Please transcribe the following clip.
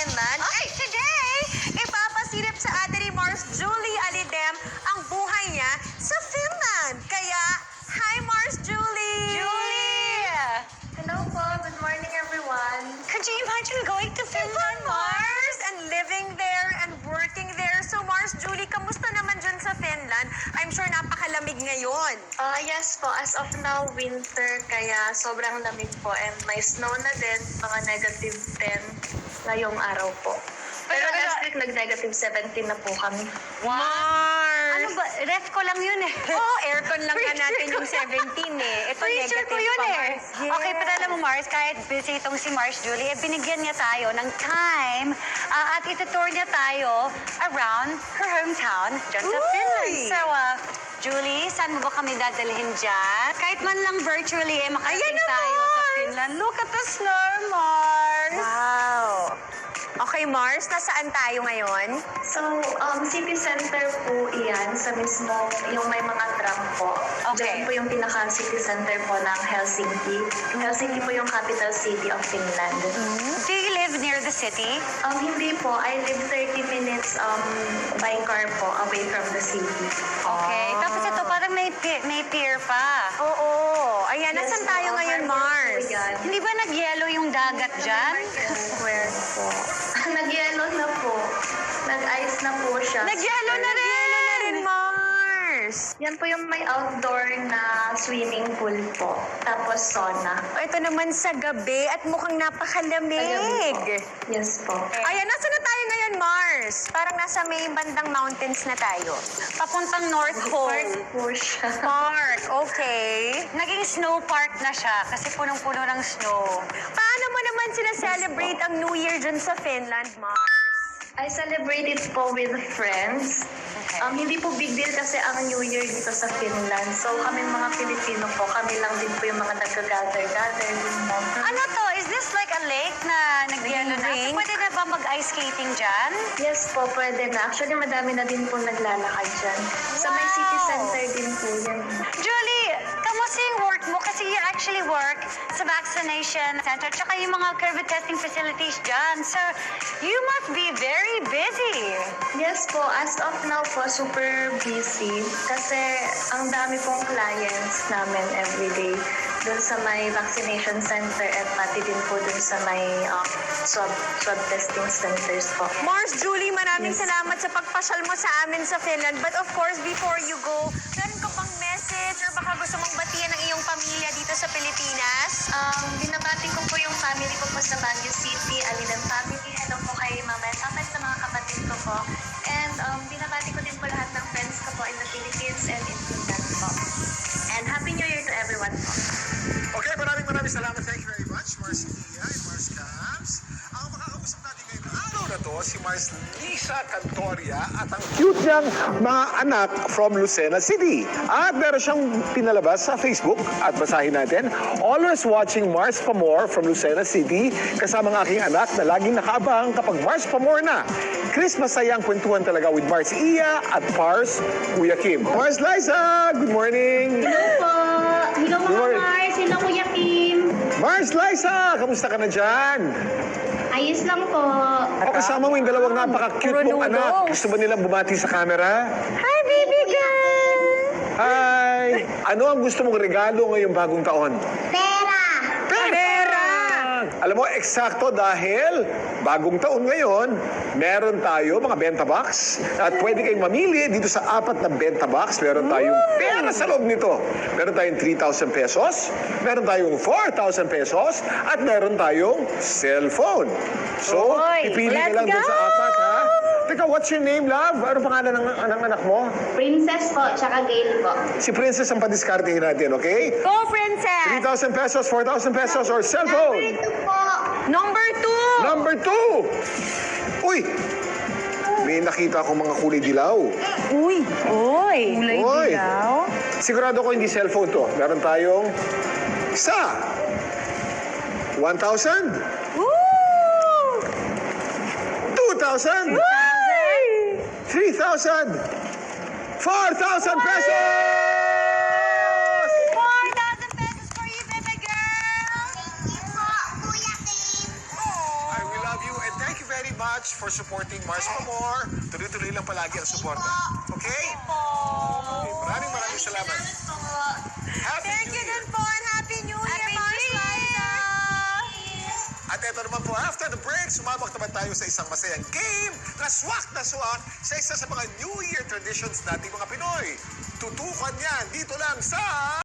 Finland. Ay, today, ipapasilip sa atin ni Mars Julie Alidem ang buhay niya sa Finland. Kaya, hi Mars Julie! Julie! Hello po. Good morning, everyone. Could you imagine going to Finland, Mars? And living there and working there. So Mars Julie, kamusta naman dyan sa Finland? I'm sure napakalamig ngayon. Yes po. As of now, winter, kaya sobrang lamig po. And may snow na din, mga -10 ngayong araw po. Pero last week, nag-negative 17 na po kami. Mars! Ano ba? Ref ko lang yun eh. Oh, aircon lang nga natin yung 17 eh. Ito Freezer negative ko yun pa, eh. Mars. Yes. Okay, pero alam mo Mars, kahit busy itong si Mars Julie, binigyan niya tayo ng time at itutour niya tayo around her hometown dyan sa Uy! Finland. So, Julie, saan mo ba kami dadalhin dyan? Kahit man lang virtually, makarating Ayan na, tayo sa Mars! Finland. Look at the snow, Mars! Wow. Okay, Mars, nasaan tayo ngayon? So, city center po iyan sa mismo, yung may mga tram po. Okay. Diyan po yung pinaka-city center po ng Helsinki. Helsinki po yung capital city of Finland. Do you live near the city? Hindi po. I live 30 minutes by car po away from the city. Okay. Tapos ito, parang may pier pa. Oo. Ayan, nasaan tayo ngayon, Mars? Hindi ba nag-yellow yung dagat dyan? Where po? Nag-yellow na po. Nag-ice na po siya. Nag-yellow na rin! Yellow na rin, Mars. Yan po yung may outdoor na swimming pool po. Tapos sauna. Ito naman sa gabi at mukhang napakalamig. Yes po. Ayan, nasaan na tayo ngayon, Mars? Parang nasa may bandang mountains na tayo. Papuntang North Pole. Po siya. Park, okay. Naging snow park na siya kasi punong-puno ng snow. Paano mo naman sina-celebrate ang New Year dyan sa Finland, Mars? I celebrate it po with friends. Okay. Hindi po big deal kasi ang New Year dito sa Finland. So kami mga Pilipino po, kami lang din po yung mga nagka-gather din po. Ano to? Is this like a lake na nag-yellow na? Ring? So, pwede na ba mag-ice skating dyan? Yes po, pwede na. Actually, madami na din po naglalakad dyan. Sa may Wow! city center din po yan. Julie, kamusta yung work mo? Kasi you actually work sa vaccination center tsaka yung mga COVID testing facilities dyan. So, you must be very busy. Yes po, as of now po, super busy. Kasi ang dami pong clients namin everyday dun sa may vaccination center at pati din po dun sa may swab testing centers po. Mars, Julie, maraming salamat sa pagpasyal mo sa amin sa Finland. But of course, before you go, meron ka bang message or baka gusto mong batiyan ng iyong pamilya dito sa Pilipinas? Binabati ko po yung family ko po sa Baguio City, Alinan family. Hello po kay Mama at Papa sa mga kapatid ko po. And binabati ko din po lahat ng friends ko po in the Philippines and in Finland po. And Happy New Year to everyone po. Okay, maraming salamat. Thank you very much, Mars Nia and Mars Camps. Ang makakausap natin ngayong araw na to, si Mars Lisa Cantoria at ang cute niyang mga anak from Lucena City. At meron siyang pinalabas sa Facebook at basahin natin. Always watching Mars Pamor from Lucena City kasama ng aking anak na laging nakaabang kapag Mars Pamor na. Chris, masayang kwentuhan talaga with Mars Iya at Pars Kuya Kim. Mars Liza, good morning! Po. Hello Good mga morning. Mars. Hello Kuya Kim. Mars Liza, kamusta ka na dyan? Ayos lang po. O kasama mo yung dalawang napaka-cute mong anak. Gusto ba nilang bumati sa camera? Hi, baby girl! Hi! Ano ang gusto mong regalo ngayong bagong taon? Pera. Pera! Alam mo, eksakto dahil bagong taon ngayon, meron tayo mga benta box at pwede kayong mamili dito sa 4 na benta box. Meron tayong pera sa loob nito. Meron tayong 3,000 pesos, meron tayong 4,000 pesos, at meron tayong cellphone. So, Oy, pipili ka let's lang dun sa go! 4, ha? Teka, what's your name, love? Ano pangalan ng anak mo? Princess po, tsaka Gail po. Si Princess ang padiskartehin natin, okay? Go, princess! 3,000 pesos, 4,000 pesos, or cellphone? Ito po. Number 2! Number 2! Uy! May nakita akong mga kulay dilaw. Uy! Uy! Uy! Sigurado ko hindi cellphone to. Meron tayong isa. 1,000. Woo! 2,000. 3,000. 4,000 pesos! 4,000 pesos for you, baby girl! Thank you po, Kuya Kim. I will love you and thank you very much. much for supporting Mars Pamor. Tuloy-tuloy lang palagi ang suporta. Okay? Okay, maraming salamat. Happy Thank New you Year! din po and Happy New Year, Happy Mars New Liza! At eto naman po, after the break, sumabak naman tayo sa isang masayang game na swak sa isa sa mga New Year traditions nating mga Pinoy. Tutukan yan dito lang sa...